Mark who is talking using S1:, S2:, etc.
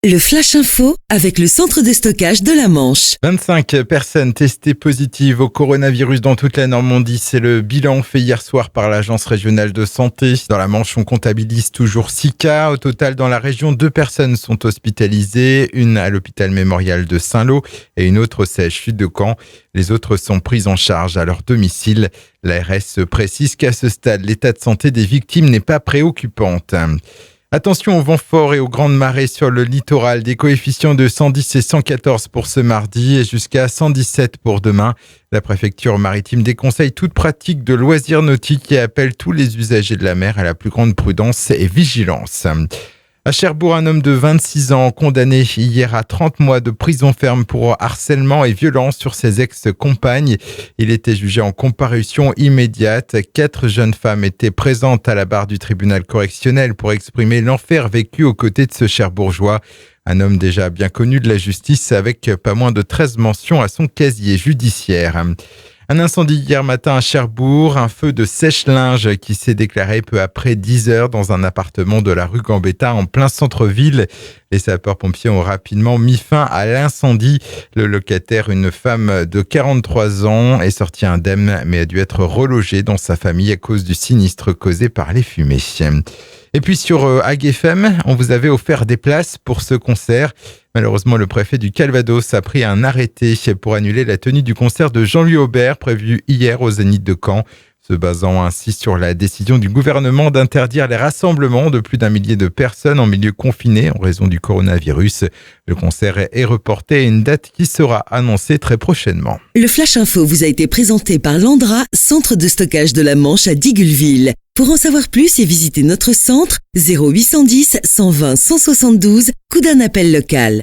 S1: Le Flash Info avec le centre de stockage de la Manche.
S2: 25 personnes testées positives au coronavirus dans toute la Normandie. C'est le bilan fait hier soir par l'Agence régionale de santé. Dans la Manche, on comptabilise toujours 6 cas. Au total, dans la région, 2 personnes sont hospitalisées. Une à l'hôpital mémorial de Saint-Lô et une autre au CHU de Caen. Les autres sont prises en charge à leur domicile. L'ARS précise qu'à ce stade, l'état de santé des victimes n'est pas préoccupante. Attention aux vents forts et aux grandes marées sur le littoral. Des coefficients de 110 et 114 pour ce mardi et jusqu'à 117 pour demain. La préfecture maritime déconseille toute pratique de loisirs nautiques et appelle tous les usagers de la mer à la plus grande prudence et vigilance. À Cherbourg, un homme de 26 ans condamné hier à 30 mois de prison ferme pour harcèlement et violence sur ses ex-compagnes. Il était jugé en comparution immédiate. 4 jeunes femmes étaient présentes à la barre du tribunal correctionnel pour exprimer l'enfer vécu aux côtés de ce Cherbourgeois. Un homme déjà bien connu de la justice avec pas moins de 13 mentions à son casier judiciaire. Un incendie hier matin à Cherbourg, un feu de sèche-linge qui s'est déclaré peu après 10 heures dans un appartement de la rue Gambetta en plein centre-ville. Les sapeurs-pompiers ont rapidement mis fin à l'incendie. Le locataire, une femme de 43 ans, est sorti indemne mais a dû être relogé dans sa famille à cause du sinistre causé par les fumées. Et puis sur AGFM, on vous avait offert des places pour ce concert. Malheureusement, le préfet du Calvados a pris un arrêté pour annuler la tenue du concert de Jean-Louis Aubert prévu hier au Zénith de Caen, se basant ainsi sur la décision du gouvernement d'interdire les rassemblements de plus d'1 millier de personnes en milieu confiné en raison du coronavirus. Le concert est reporté à une date qui sera annoncée très prochainement.
S1: Le Flash Info vous a été présenté par Landra, centre de stockage de la Manche à Digoulville. Pour en savoir plus et visiter notre centre, 0810 120 172, coup d'un appel local.